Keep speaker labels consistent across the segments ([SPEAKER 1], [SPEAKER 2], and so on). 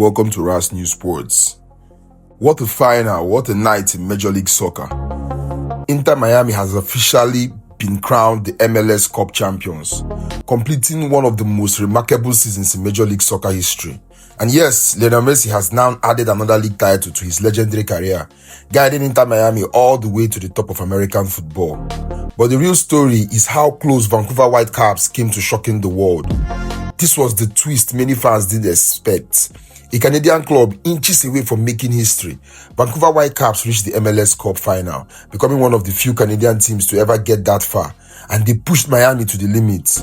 [SPEAKER 1] Welcome to Ras News Sports. What a final, what a night in Major League Soccer. Inter Miami has officially been crowned the MLS Cup champions, completing one of the most remarkable seasons in Major League Soccer history. And yes, Lionel Messi has now added another league title to his legendary career, guiding Inter Miami all the way to the top of American football. But the real story is how close Vancouver Whitecaps came to shocking the world. This was the twist many fans didn't expect. A Canadian club inches away from making history, Vancouver Whitecaps reached the MLS Cup Final, becoming one of the few Canadian teams to ever get that far, and they pushed Miami to the limits.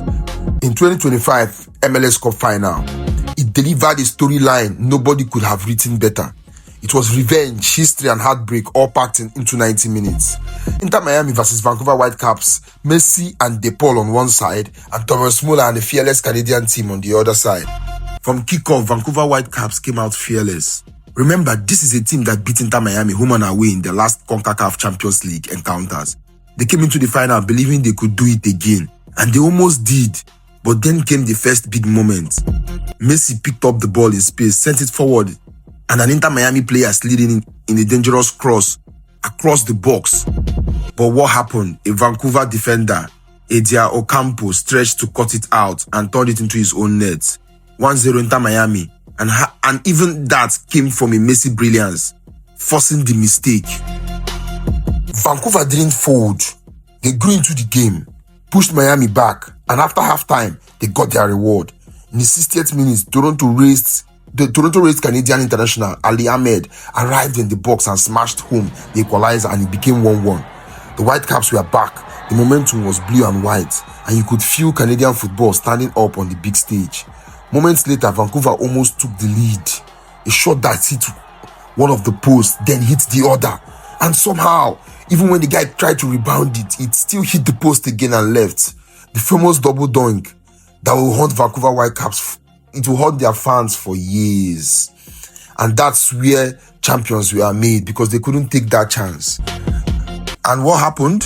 [SPEAKER 1] In 2025 MLS Cup Final, it delivered a storyline nobody could have written better. It was revenge, history and heartbreak all packed into 90 minutes. Inter Miami versus Vancouver Whitecaps, Messi and De Paul on one side, and Thomas Muller and the fearless Canadian team on the other side. From kickoff, Vancouver Whitecaps came out fearless. Remember, this is a team that beat Inter Miami home and away in the last CONCACAF Champions League encounters. They came into the final believing they could do it again, and they almost did. But then came the first big moment. Messi picked up the ball in space, sent it forward, and an Inter Miami player slid in a dangerous cross across the box. But what happened? A Vancouver defender, Edia Ocampo, stretched to cut it out and turned it into his own net. 1-0 Inter Miami, and even that came from a Messi brilliance, forcing the mistake. Vancouver didn't fold. They grew into the game, pushed Miami back, and after halftime, they got their reward. In the 60th minute, the Toronto-raised Canadian international Ali Ahmed arrived in the box and smashed home the equalizer, and it became 1-1. The Whitecaps were back. The momentum was blue and white, and you could feel Canadian football standing up on the big stage. Moments later, Vancouver almost took the lead. A shot that hit one of the posts, then hit the other. And somehow, even when the guy tried to rebound it, it still hit the post again and left. The famous double dunk that will haunt Vancouver Whitecaps. It will haunt their fans for years. And that's where champions were made, because they couldn't take that chance. And what happened?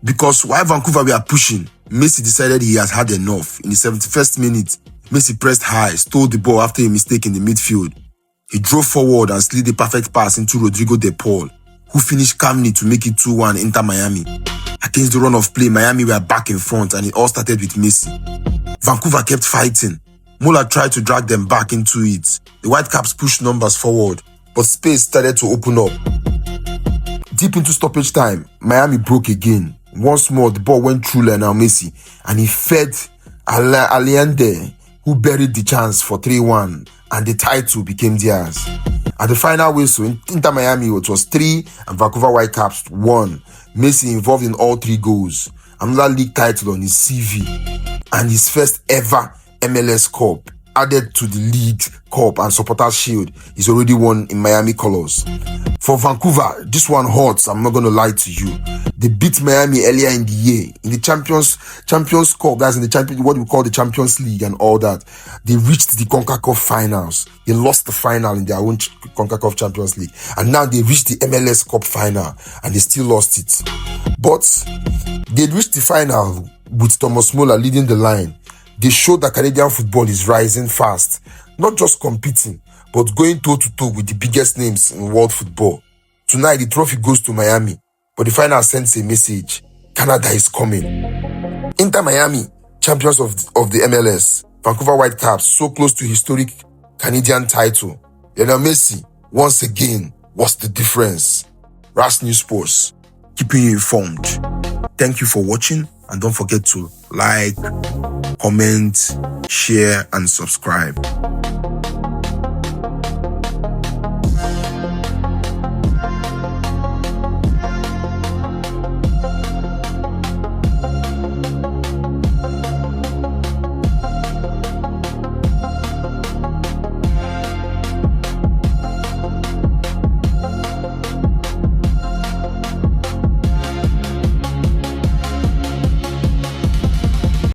[SPEAKER 1] Because while Vancouver were pushing, Messi decided he has had enough. In the 71st minute, Messi pressed high, stole the ball after a mistake in the midfield. He drove forward and slid a perfect pass into Rodrigo De Paul, who finished calmly to make it 2-1 Inter Miami. Against the run of play, Miami were back in front, and it all started with Messi. Vancouver kept fighting. Muller tried to drag them back into it. The Whitecaps pushed numbers forward, but space started to open up. Deep into stoppage time, Miami broke again. Once more, the ball went through Lionel Messi, and he fed Allende, who buried the chance for 3-1, and the title became theirs. At the final whistle, in Inter Miami, it was 3 and Vancouver Whitecaps 1. Messi involved in all 3 goals. Another league title on his CV, and his first ever MLS Cup, added to the League Cup and Supporters Shield, is already won in Miami colors. For Vancouver, this one hurts, I'm not going to lie to you. They beat Miami earlier in the year in the Champions Cup, that's in the what we call the Champions League and all that. They reached the CONCACAF finals. They lost the final in their own CONCACAF Champions League. And now they reached the MLS Cup final and they still lost it. But they reached the final with Thomas Muller leading the line. They showed that Canadian football is rising fast, not just competing, but going toe-to-toe with the biggest names in world football. Tonight, the trophy goes to Miami, but the final sends a message: Canada is coming. Inter Miami, champions of the MLS. Vancouver Whitecaps, so close to historic Canadian title. Lionel Messi, once again, what's the difference? Ras News Sports, keeping you informed. Thank you for watching, and don't forget to like, comment, share, and subscribe.